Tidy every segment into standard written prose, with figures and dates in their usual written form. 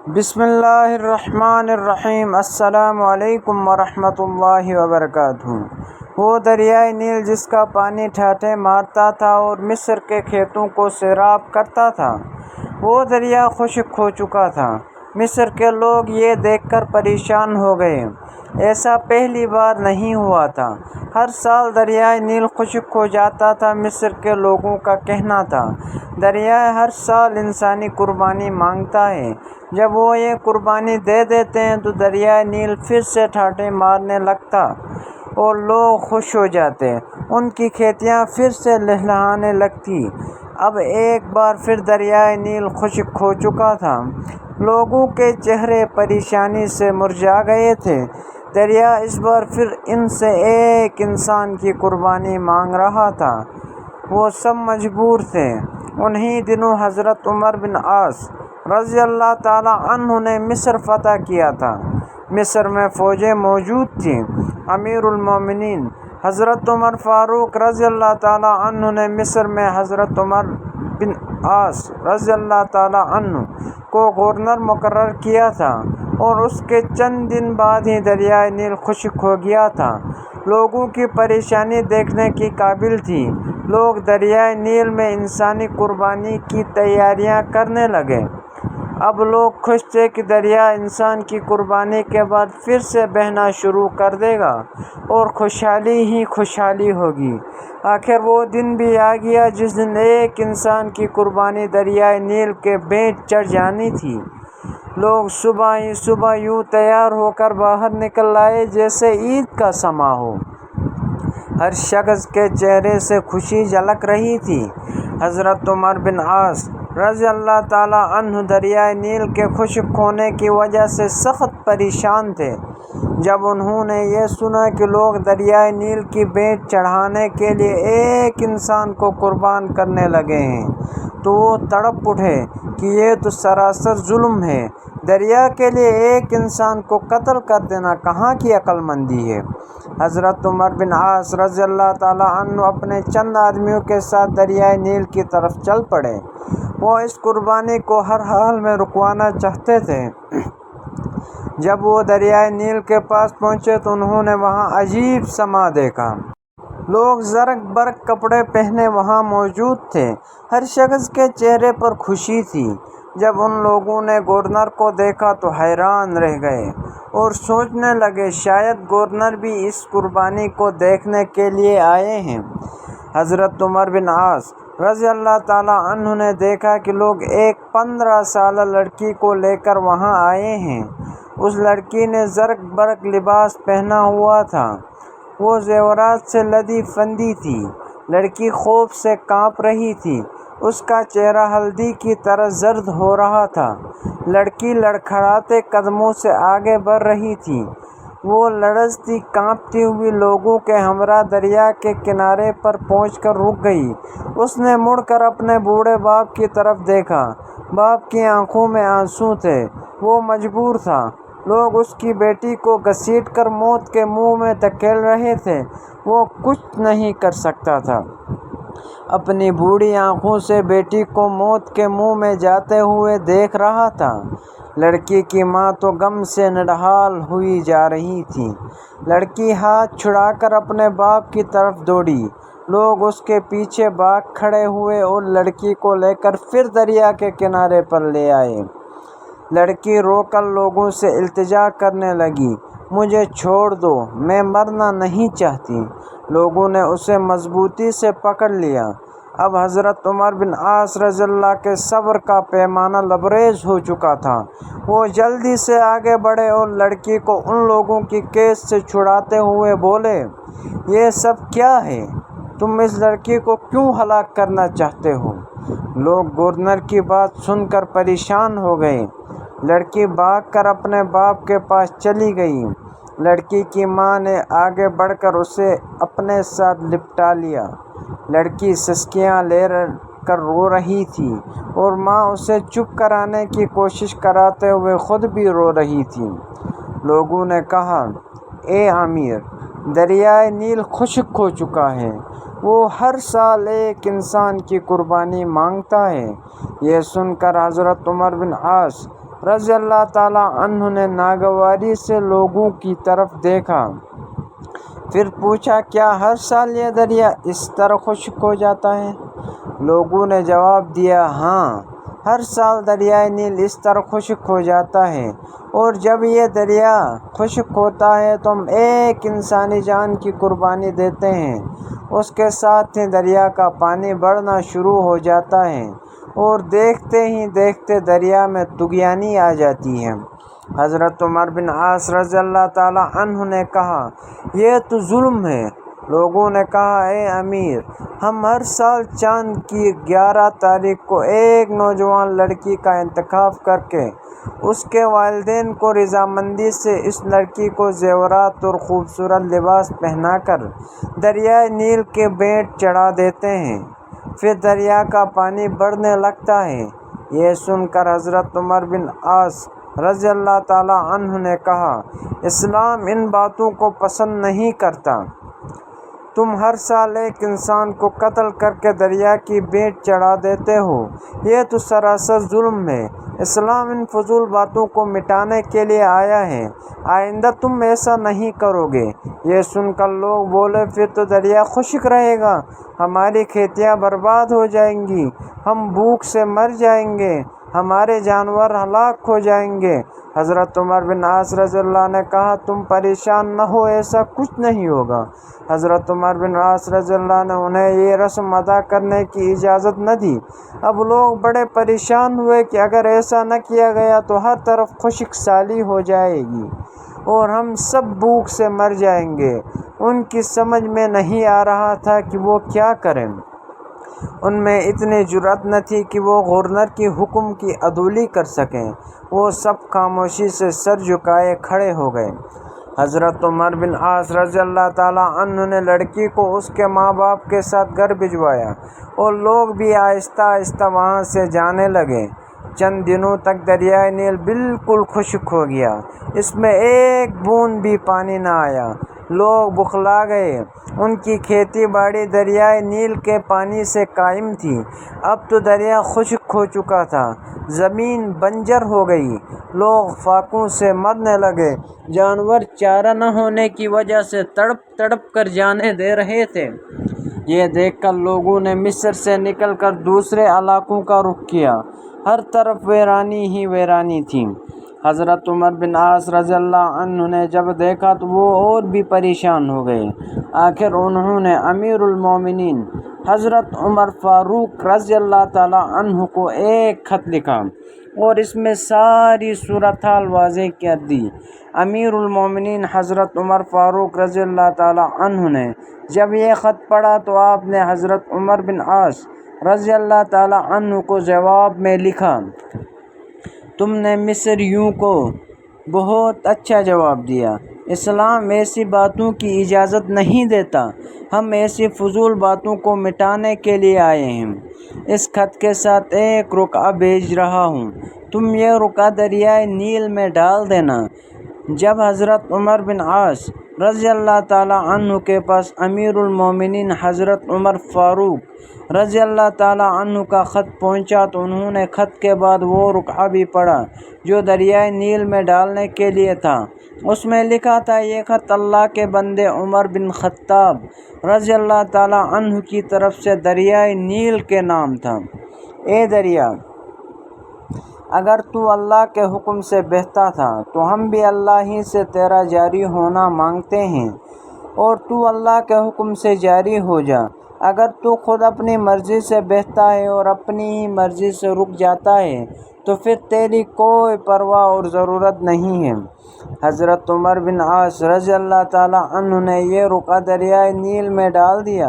بسم اللہ الرحمن الرحیم۔ السلام علیکم ورحمۃ اللہ وبرکاتہ۔ وہ دریائے نیل جس کا پانی ٹھاٹھے مارتا تھا اور مصر کے کھیتوں کو سیراب کرتا تھا، وہ دریا خشک ہو چکا تھا۔ مصر کے لوگ یہ دیکھ کر پریشان ہو گئے۔ ایسا پہلی بار نہیں ہوا تھا۔ ہر سال دریائے نیل خشک ہو جاتا تھا۔ مصر کے لوگوں کا کہنا تھا، دریا ہر سال انسانی قربانی مانگتا ہے۔ جب وہ یہ قربانی دے دیتے ہیں تو دریائے نیل پھر سے ٹھاٹھے مارنے لگتا اور لوگ خوش ہو جاتے، ان کی کھیتیاں پھر سے لہلہانے لگتی۔ اب ایک بار پھر دریائے نیل خشک ہو چکا تھا۔ لوگوں کے چہرے پریشانی سے مرجھا گئے تھے۔ دریا اس بار پھر ان سے ایک انسان کی قربانی مانگ رہا تھا۔ وہ سب مجبور تھے۔ انہی دنوں حضرت عمر بن عاص رضی اللہ تعالیٰ عنہ نے مصر فتح کیا تھا۔ مصر میں فوجیں موجود تھیں۔ امیر المومنین حضرت عمر فاروق رضی اللہ تعالیٰ عنہ نے مصر میں حضرت عمر بن عاص رضی اللہ تعالیٰ عنہ کو گورنر مقرر کیا تھا اور اس کے چند دن بعد ہی دریائے نیل خشک ہو گیا تھا۔ لوگوں کی پریشانی دیکھنے کی قابل تھی۔ لوگ دریائے نیل میں انسانی قربانی کی تیاریاں کرنے لگے۔ اب لوگ خوش تھے کہ دریا انسان کی قربانی کے بعد پھر سے بہنا شروع کر دے گا اور خوشحالی ہی خوشحالی ہوگی۔ آخر وہ دن بھی آ گیا جس دن ایک انسان کی قربانی دریائے نیل کے بھیٹ چڑھ جانی تھی۔ لوگ صبح ہی صبح یوں تیار ہو کر باہر نکل آئے جیسے عید کا سماں ہو۔ ہر شخص کے چہرے سے خوشی جھلک رہی تھی۔ حضرت عمر بن عاص رضی اللہ تعالیٰ عنہ دریائے نیل کے خشک ہونے کی وجہ سے سخت پریشان تھے۔ جب انہوں نے یہ سنا کہ لوگ دریائے نیل کی بھیٹ چڑھانے کے لیے ایک انسان کو قربان کرنے لگے ہیں تو وہ تڑپ اٹھے کہ یہ تو سراسر ظلم ہے۔ دریا کے لیے ایک انسان کو قتل کر دینا کہاں کی عقل مندی ہے۔ حضرت عمر بن عاص رضی اللہ تعالیٰ عنہ اپنے چند آدمیوں کے ساتھ دریائے نیل کی طرف چل پڑے۔ وہ اس قربانی کو ہر حال میں رکوانا چاہتے تھے۔ جب وہ دریائے نیل کے پاس پہنچے تو انہوں نے وہاں عجیب سماں دیکھا۔ لوگ زرق برق کپڑے پہنے وہاں موجود تھے۔ ہر شخص کے چہرے پر خوشی تھی۔ جب ان لوگوں نے گورنر کو دیکھا تو حیران رہ گئے اور سوچنے لگے شاید گورنر بھی اس قربانی کو دیکھنے کے لیے آئے ہیں۔ حضرت عمر بن عاص رضی اللہ تعالیٰ عنہ نے دیکھا کہ لوگ ایک 15 سالہ لڑکی کو لے کر وہاں آئے ہیں۔ اس لڑکی نے زرق برق لباس پہنا ہوا تھا۔ وہ زیورات سے لدی پھندی تھی۔ لڑکی خوف سے کانپ رہی تھی۔ اس کا چہرہ ہلدی کی طرح زرد ہو رہا تھا۔ لڑکی لڑکھڑاتے قدموں سے آگے بڑھ رہی تھی۔ وہ لرزتی کانپتی ہوئی لوگوں کے ہمراہ دریا کے کنارے پر پہنچ کر رک گئی۔ اس نے مڑ کر اپنے بوڑھے باپ کی طرف دیکھا۔ باپ کی آنکھوں میں آنسو تھے۔ وہ مجبور تھا۔ لوگ اس کی بیٹی کو گھسیٹ کر موت کے منہ میں دھکیل رہے تھے۔ وہ کچھ نہیں کر سکتا تھا۔ اپنی بوڑھی آنکھوں سے بیٹی کو موت کے منہ میں جاتے ہوئے دیکھ رہا تھا۔ لڑکی کی ماں تو غم سے نڈھال ہوئی جا رہی تھی۔ لڑکی ہاتھ چھڑا کر اپنے باپ کی طرف دوڑی۔ لوگ اس کے پیچھے بھاگ کھڑے ہوئے اور لڑکی کو لے کر پھر دریا کے کنارے پر لے آئے۔ لڑکی رو کر لوگوں سے التجا کرنے لگی، مجھے چھوڑ دو، میں مرنا نہیں چاہتی۔ لوگوں نے اسے مضبوطی سے پکڑ لیا۔ اب حضرت عمر بن عاص رضی اللہ کے صبر کا پیمانہ لبریز ہو چکا تھا۔ وہ جلدی سے آگے بڑھے اور لڑکی کو ان لوگوں کی قید سے چھڑاتے ہوئے بولے، یہ سب کیا ہے؟ تم اس لڑکی کو کیوں ہلاک کرنا چاہتے ہو؟ لوگ گورنر کی بات سن کر پریشان ہو گئے۔ لڑکی بھاگ کر اپنے باپ کے پاس چلی گئی۔ لڑکی کی ماں نے آگے بڑھ کر اسے اپنے ساتھ لپٹا لیا۔ لڑکی سسکیاں لے کر رو رہی تھی اور ماں اسے چپ کرانے کی کوشش کراتے ہوئے خود بھی رو رہی تھی۔ لوگوں نے کہا، اے امیر، دریائے نیل خشک ہو چکا ہے۔ وہ ہر سال ایک انسان کی قربانی مانگتا ہے۔ یہ سن کر حضرت عمر بن عاص رضی اللہ تعالیٰ عنہ نے ناگواری سے لوگوں کی طرف دیکھا، پھر پوچھا، کیا ہر سال یہ دریا اس طرح خشک ہو جاتا ہے؟ لوگوں نے جواب دیا، ہاں، ہر سال دریائے نیل اس طرح خشک ہو جاتا ہے، اور جب یہ دریا خشک ہوتا ہے تو ہم ایک انسانی جان کی قربانی دیتے ہیں، اس کے ساتھ ہی دریا کا پانی بڑھنا شروع ہو جاتا ہے، اور دیکھتے ہی دیکھتے دریا میں طغیانی آ جاتی ہے۔ حضرت عمر بن عاص رضی اللہ تعالیٰ عنہ نے کہا، یہ تو ظلم ہے۔ لوگوں نے کہا، اے امیر، ہم ہر سال چاند کی 11 تاریخ کو ایک نوجوان لڑکی کا انتخاب کر کے اس کے والدین کو رضامندی سے اس لڑکی کو زیورات اور خوبصورت لباس پہنا کر دریائے نیل کے بیٹ چڑھا دیتے ہیں، پھر دریا کا پانی بڑھنے لگتا ہے۔ یہ سن کر حضرت عمر بن عاص رضی اللہ تعالیٰ عنہ نے کہا، اسلام ان باتوں کو پسند نہیں کرتا۔ تم ہر سال ایک انسان کو قتل کر کے دریا کی بیٹ چڑھا دیتے ہو، یہ تو سراسر ظلم ہے۔ اسلام ان فضول باتوں کو مٹانے کے لیے آیا ہے، آئندہ تم ایسا نہیں کرو گے۔ یہ سن کر لوگ بولے، پھر تو دریا خشک رہے گا، ہماری کھیتیاں برباد ہو جائیں گی، ہم بھوک سے مر جائیں گے، ہمارے جانور ہلاک ہو جائیں گے۔ حضرت عمر بن عاص رضی اللہ نے کہا، تم پریشان نہ ہو، ایسا کچھ نہیں ہوگا۔ حضرت عمر بن عاص رضی اللہ نے انہیں یہ رسم ادا کرنے کی اجازت نہ دی۔ اب لوگ بڑے پریشان ہوئے کہ اگر ایسا نہ کیا گیا تو ہر طرف خشک سالی ہو جائے گی اور ہم سب بھوک سے مر جائیں گے۔ ان کی سمجھ میں نہیں آ رہا تھا کہ وہ کیا کریں۔ ان میں اتنی جرأت نہ تھی کہ وہ گورنر کی حکم کی عدولی کر سکیں۔ وہ سب خاموشی سے سر جھکائے کھڑے ہو گئے۔ حضرت عمر بن عاص رضی اللہ تعالیٰ عنہ نے لڑکی کو اس کے ماں باپ کے ساتھ گھر بھجوایا، اور لوگ بھی آہستہ آہستہ وہاں سے جانے لگے۔ چند دنوں تک دریائے نیل بالکل خشک ہو گیا، اس میں ایک بوند بھی پانی نہ آیا۔ لوگ بخلا گئے، ان کی کھیتی باڑی دریائے نیل کے پانی سے قائم تھی۔ اب تو دریا خشک ہو چکا تھا، زمین بنجر ہو گئی، لوگ فاقوں سے مرنے لگے، جانور چارہ نہ ہونے کی وجہ سے تڑپ تڑپ کر جانیں دے رہے تھے۔ یہ دیکھ کر لوگوں نے مصر سے نکل کر دوسرے علاقوں کا رخ کیا، ہر طرف ویرانی ہی ویرانی تھی۔ حضرت عمر بن عاص رضی اللہ عنہ نے جب دیکھا تو وہ اور بھی پریشان ہو گئے۔ آخر انہوں نے امیر المومنین حضرت عمر فاروق رضی اللہ تعالیٰ عنہ کو ایک خط لکھا اور اس میں ساری صورتحال واضح کر دی۔ امیر المومنین حضرت عمر فاروق رضی اللہ تعالیٰ عنہ نے جب یہ خط پڑھا تو آپ نے حضرت عمر بن عاص رضی اللہ تعالیٰ عنہ کو جواب میں لکھا، تم نے مصریوں کو بہت اچھا جواب دیا۔ اسلام ایسی باتوں کی اجازت نہیں دیتا، ہم ایسی فضول باتوں کو مٹانے کے لیے آئے ہیں۔ اس خط کے ساتھ ایک رقعہ بھیج رہا ہوں، تم یہ رقعہ دریائے نیل میں ڈال دینا۔ جب حضرت عمر بن عاص رضی اللہ تعالیٰ عنہ کے پاس امیر المومنین حضرت عمر فاروق رضی اللہ تعالیٰ عنہ کا خط پہنچا تو انہوں نے خط کے بعد وہ رقعہ بھی پڑھا جو دریائے نیل میں ڈالنے کے لیے تھا۔ اس میں لکھا تھا، یہ خط اللہ کے بندے عمر بن خطاب رضی اللہ تعالیٰ عنہ کی طرف سے دریائے نیل کے نام تھا۔ اے دریا، اگر تو اللہ کے حکم سے بہتا تھا تو ہم بھی اللہ ہی سے تیرا جاری ہونا مانگتے ہیں، اور تو اللہ کے حکم سے جاری ہو جا۔ اگر تو خود اپنی مرضی سے بہتا ہے اور اپنی ہی مرضی سے رک جاتا ہے تو پھر تیری کوئی پرواہ اور ضرورت نہیں ہے۔ حضرت عمر بن عاص رضی اللہ تعالیٰ عنہ نے یہ رقعہ دریائے نیل میں ڈال دیا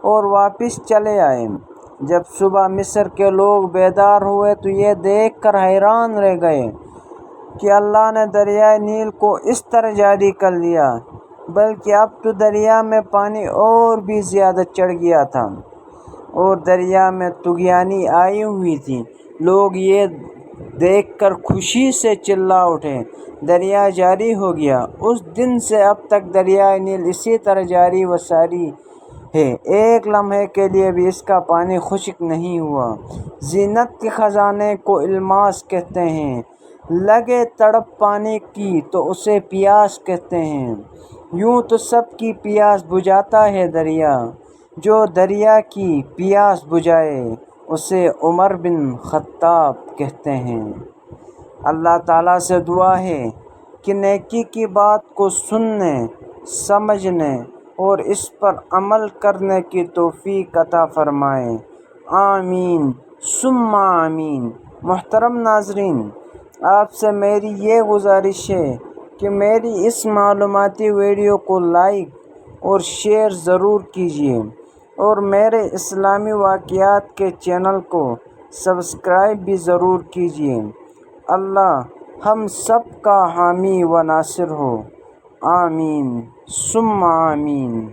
اور واپس چلے آئے۔ جب صبح مصر کے لوگ بیدار ہوئے تو یہ دیکھ کر حیران رہ گئے کہ اللہ نے دریائے نیل کو اس طرح جاری کر دیا، بلکہ اب تو دریا میں پانی اور بھی زیادہ چڑھ گیا تھا اور دریا میں طغیانی آئی ہوئی تھی۔ لوگ یہ دیکھ کر خوشی سے چلا اٹھے، دریا جاری ہو گیا۔ اس دن سے اب تک دریائے نیل اسی طرح جاری و ساری ہے، ایک لمحے کے لیے بھی اس کا پانی خشک نہیں ہوا۔ زینت کے خزانے کو الماس کہتے ہیں، لگے تڑپ پانے کی تو اسے پیاس کہتے ہیں۔ یوں تو سب کی پیاس بجھاتا ہے دریا، جو دریا کی پیاس بجھائے اسے عمر بن خطاب کہتے ہیں۔ اللہ تعالیٰ سے دعا ہے کہ نیکی کی بات کو سننے، سمجھنے اور اس پر عمل کرنے کی توفیق عطا فرمائے۔ آمین ثم آمین۔ محترم ناظرین، آپ سے میری یہ گزارش ہے کہ میری اس معلوماتی ویڈیو کو لائک اور شیئر ضرور کیجیے اور میرے اسلامی واقعات کے چینل کو سبسکرائب بھی ضرور کیجیے۔ اللہ ہم سب کا حامی و ناصر ہو۔ آمین ثم آمین۔